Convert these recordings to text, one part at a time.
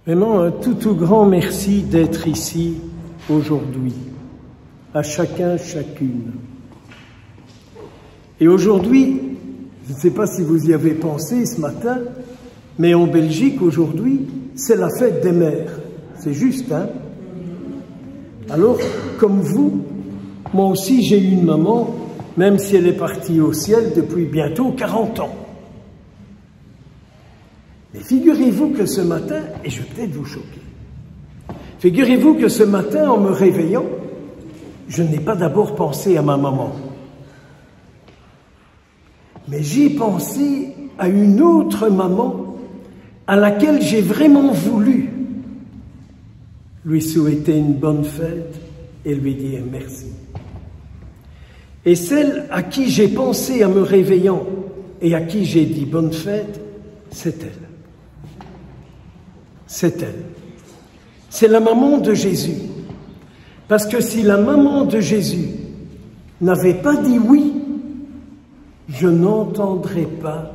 Vraiment un tout grand merci d'être ici aujourd'hui, à chacun, chacune. Et aujourd'hui, je ne sais pas si vous y avez pensé ce matin, mais en Belgique aujourd'hui, c'est la fête des mères. C'est juste, hein? Alors, comme vous, moi aussi j'ai une maman, même si elle est partie au ciel depuis bientôt 40 ans. Mais figurez-vous que ce matin, et je vais peut-être vous choquer, figurez-vous que ce matin, en me réveillant, je n'ai pas d'abord pensé à ma maman. Mais j'ai pensé à une autre maman à laquelle j'ai vraiment voulu lui souhaiter une bonne fête et lui dire merci. Et celle à qui j'ai pensé en me réveillant et à qui j'ai dit bonne fête, c'est elle. C'est elle. C'est la maman de Jésus. Parce que si la maman de Jésus n'avait pas dit oui, je n'entendrai pas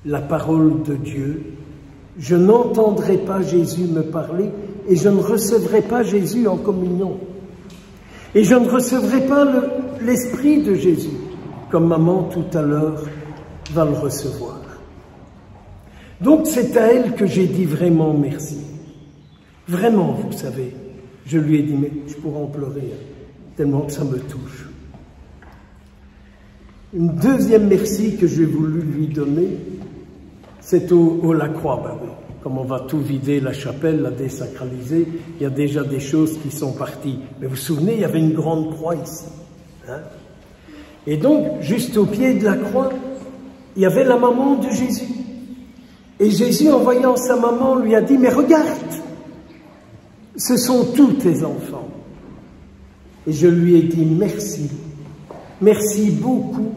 la parole de Dieu, je n'entendrai pas Jésus me parler et je ne recevrai pas Jésus en communion. Et je ne recevrai pas l'Esprit de Jésus, comme maman tout à l'heure va le recevoir. Donc c'est à elle que j'ai dit vraiment merci. Vraiment, vous savez, je lui ai dit, mais je pourrais en pleurer, tellement que ça me touche. Une deuxième merci que j'ai voulu lui donner, c'est au Lacroix. Ben oui, comme on va tout vider, la chapelle, la désacraliser, il y a déjà des choses qui sont parties. Mais vous vous souvenez, il y avait une grande croix ici. Hein? Et donc, juste au pied de la croix, il y avait la maman de Jésus. Et Jésus, en voyant sa maman, lui a dit, mais regarde, ce sont tous tes enfants. Et je lui ai dit, merci. Merci beaucoup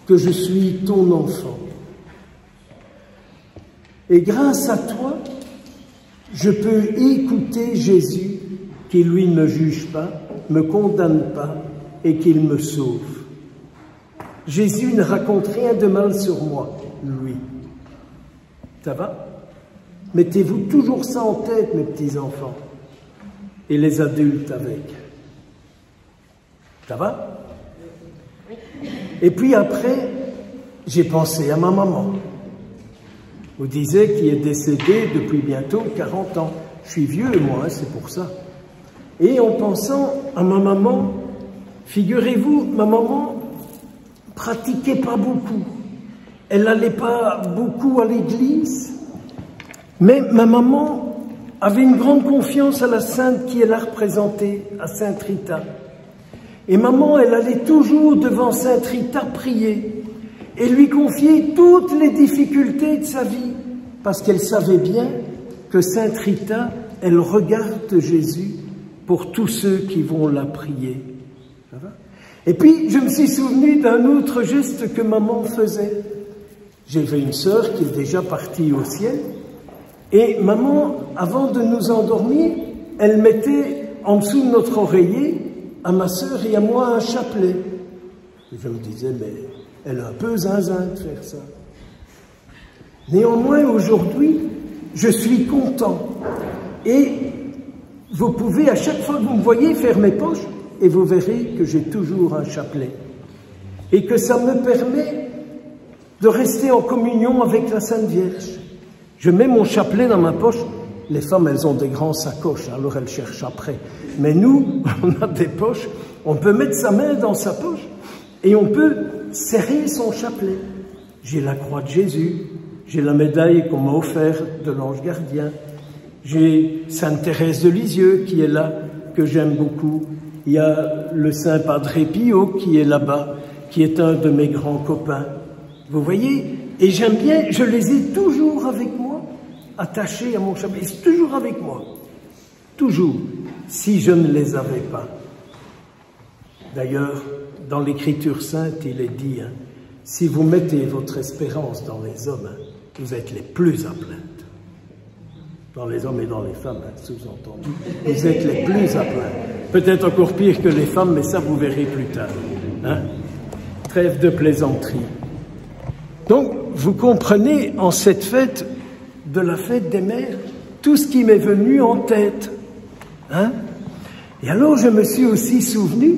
que je suis ton enfant. Et grâce à toi, je peux écouter Jésus qui, lui, ne me juge pas, me condamne pas et qu'il me sauve. Jésus ne raconte rien de mal sur moi, lui. Ça va? Mettez-vous toujours ça en tête, mes petits-enfants, et les adultes avec. Ça va? Et puis après, j'ai pensé à ma maman. Vous disiez qui est décédée depuis bientôt 40 ans. Je suis vieux, moi, hein, c'est pour ça. Et en pensant à ma maman, figurez-vous, ma maman pratiquait pas beaucoup. Elle n'allait pas beaucoup à l'église, mais ma maman avait une grande confiance à la sainte qui est là représentée, à Sainte Rita. Et maman, elle allait toujours devant Sainte Rita prier et lui confier toutes les difficultés de sa vie, parce qu'elle savait bien que Sainte Rita, elle regarde Jésus pour tous ceux qui vont la prier. Ça va? Et puis, je me suis souvenu d'un autre geste que maman faisait. J'avais une sœur qui est déjà partie au ciel, et maman, avant de nous endormir, elle mettait en dessous de notre oreiller à ma sœur et à moi un chapelet. Et je me disais, mais elle est un peu zinzin de faire ça. Néanmoins, aujourd'hui, je suis content. Et vous pouvez, à chaque fois que vous me voyez, faire mes poches, et vous verrez que j'ai toujours un chapelet. Et que ça me permet de rester en communion avec la Sainte Vierge. Je mets mon chapelet dans ma poche. Les femmes, elles ont des grands sacoches, alors elles cherchent après. Mais nous, on a des poches, on peut mettre sa main dans sa poche et on peut serrer son chapelet. J'ai la croix de Jésus, j'ai la médaille qu'on m'a offerte de l'ange gardien, j'ai Sainte Thérèse de Lisieux qui est là, que j'aime beaucoup. Il y a le Saint Padre Pio qui est là-bas, qui est un de mes grands copains. Vous voyez? Et j'aime bien, je les ai toujours avec moi, attachés à mon chapelet, c'est toujours avec moi. Toujours, si je ne les avais pas. D'ailleurs, dans l'Écriture sainte, il est dit, hein, si vous mettez votre espérance dans les hommes, hein, vous êtes les plus à plaindre. Dans les hommes et dans les femmes, hein, sous-entendu. Vous êtes les plus à plaindre. Peut-être encore pire que les femmes, mais ça vous verrez plus tard. Hein. Trêve de plaisanterie. Donc, vous comprenez, en cette fête de la fête des mères, tout ce qui m'est venu en tête. Hein? Et alors je me suis aussi souvenu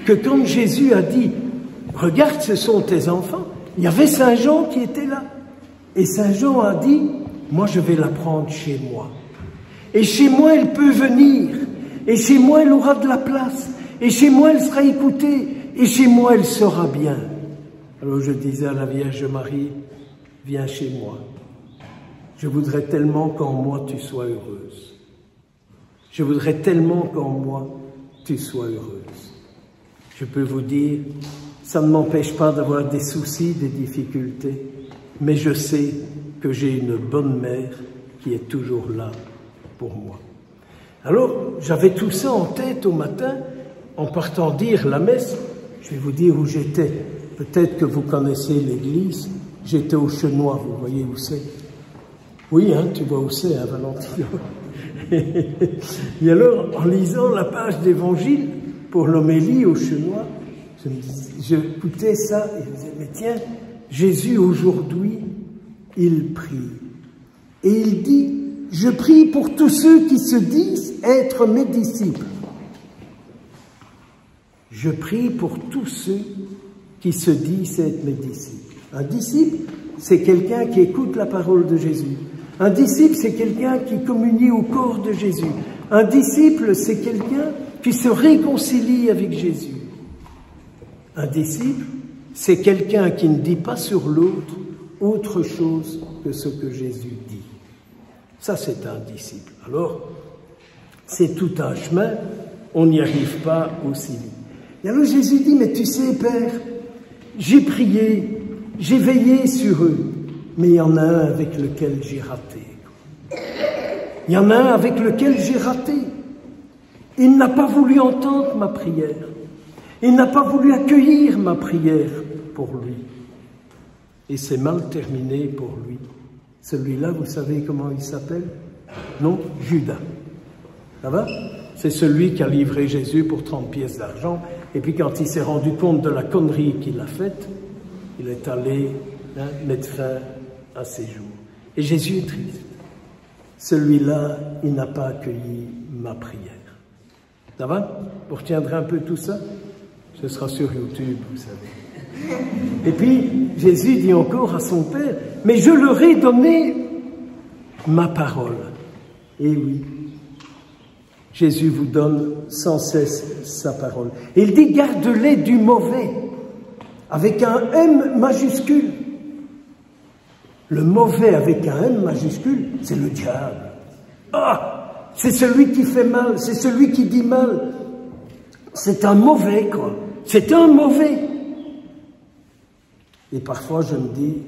que quand Jésus a dit « Regarde, ce sont tes enfants », il y avait Saint Jean qui était là. Et Saint Jean a dit « Moi, je vais la prendre chez moi. Et chez moi, elle peut venir. Et chez moi, elle aura de la place. Et chez moi, elle sera écoutée. Et chez moi, elle sera bien. » Alors je disais à la Vierge Marie « Viens chez moi. Je voudrais tellement qu'en moi, tu sois heureuse. Je voudrais tellement qu'en moi, tu sois heureuse. » Je peux vous dire, ça ne m'empêche pas d'avoir des soucis, des difficultés, mais je sais que j'ai une bonne mère qui est toujours là pour moi. Alors, j'avais tout ça en tête au matin, en partant dire la messe. Je vais vous dire où j'étais. Peut-être que vous connaissez l'église. J'étais au Chenois, vous voyez où c'est? Oui, hein, tu vois où c'est, hein, Valentino. Et alors, en lisant la page d'évangile pour l'homélie au Chenois, j'écoutais ça et je me disais, mais tiens, Jésus aujourd'hui, il prie. Et il dit, je prie pour tous ceux qui se disent être mes disciples. Je prie pour tous ceux qui se disent être mes disciples. Un disciple, c'est quelqu'un qui écoute la parole de Jésus. Un disciple, c'est quelqu'un qui communie au corps de Jésus. Un disciple, c'est quelqu'un qui se réconcilie avec Jésus. Un disciple, c'est quelqu'un qui ne dit pas sur l'autre autre chose que ce que Jésus dit. Ça, c'est un disciple. Alors, c'est tout un chemin, on n'y arrive pas aussi vite. Et alors Jésus dit, mais tu sais, Père, j'ai prié, j'ai veillé sur eux, mais il y en a un avec lequel j'ai raté. Il y en a un avec lequel j'ai raté. Il n'a pas voulu entendre ma prière. Il n'a pas voulu accueillir ma prière pour lui. Et c'est mal terminé pour lui. Celui-là, vous savez comment il s'appelle? Non, Judas. Ça va? C'est celui qui a livré Jésus pour 30 pièces d'argent. Et puis quand il s'est rendu compte de la connerie qu'il a faite, il est allé mettre fin à ses jours. Et Jésus est triste. Celui-là, il n'a pas accueilli ma prière. Ça va? Vous retiendrez un peu tout ça? Ce sera sur YouTube, vous savez. Et puis, Jésus dit encore à son Père, « Mais je leur ai donné ma parole. » Et oui, Jésus vous donne sans cesse sa parole. Et il dit, « Garde-les du mauvais », avec un M majuscule. Le mauvais avec un M majuscule, c'est le diable. Ah, c'est celui qui fait mal, c'est celui qui dit mal. C'est un mauvais, quoi. C'est un mauvais. Et parfois, je me dis,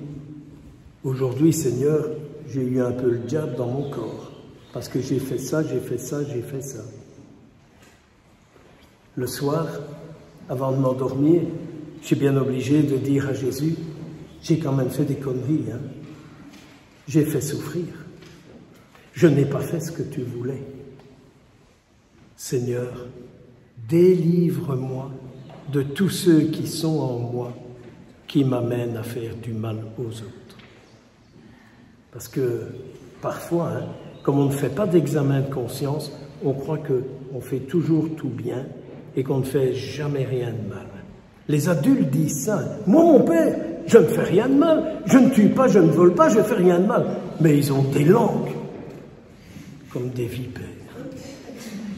aujourd'hui, Seigneur, j'ai eu un peu le diable dans mon corps. Parce que j'ai fait ça, j'ai fait ça, j'ai fait ça. Le soir, avant de m'endormir, je suis bien obligé de dire à Jésus, j'ai quand même fait des conneries, hein. J'ai fait souffrir. Je n'ai pas fait ce que tu voulais. Seigneur, délivre-moi de tous ceux qui sont en moi, qui m'amènent à faire du mal aux autres. Parce que parfois, hein, comme on ne fait pas d'examen de conscience, on croit qu'on fait toujours tout bien et qu'on ne fait jamais rien de mal. Les adultes disent ça. Moi, mon père, je ne fais rien de mal. Je ne tue pas, je ne vole pas, je ne fais rien de mal. Mais ils ont des langues comme des vipères.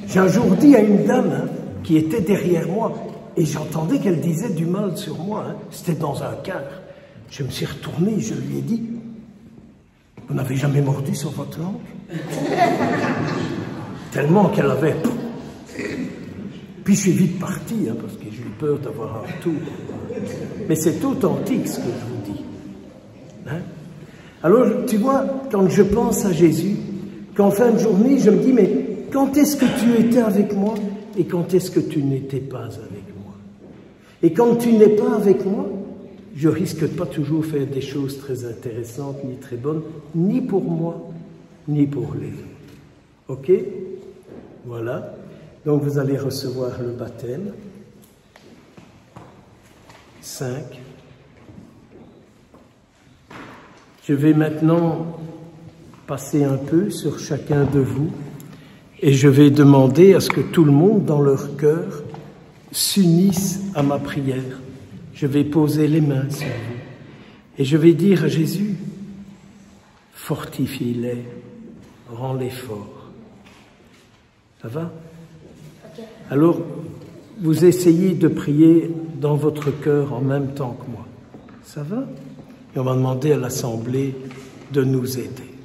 J'ai un jour dit à une dame hein, qui était derrière moi, et j'entendais qu'elle disait du mal sur moi. Hein. C'était dans un cadre. Je me suis retourné et je lui ai dit, « Vous n'avez jamais mordu sur votre langue ?» Tellement qu'elle avait... Puis je suis vite parti, hein, parce que j'ai eu peur d'avoir un retour. Mais c'est authentique ce que je vous dis. Hein? Alors, tu vois, quand je pense à Jésus, qu'en fin de journée, je me dis, mais quand est-ce que tu étais avec moi et quand est-ce que tu n'étais pas avec moi? Et quand tu n'es pas avec moi, je risque de pas toujours faire des choses très intéressantes, ni très bonnes, ni pour moi, ni pour les autres. Ok? Voilà. Donc vous allez recevoir le baptême. 5. Je vais maintenant passer un peu sur chacun de vous et je vais demander à ce que tout le monde, dans leur cœur, s'unisse à ma prière. Je vais poser les mains sur vous et je vais dire à Jésus, fortifie-les, rends-les forts. Ça va? Alors, vous essayez de prier dans votre cœur en même temps que moi. Ça va? Et on va demander à l'Assemblée de nous aider.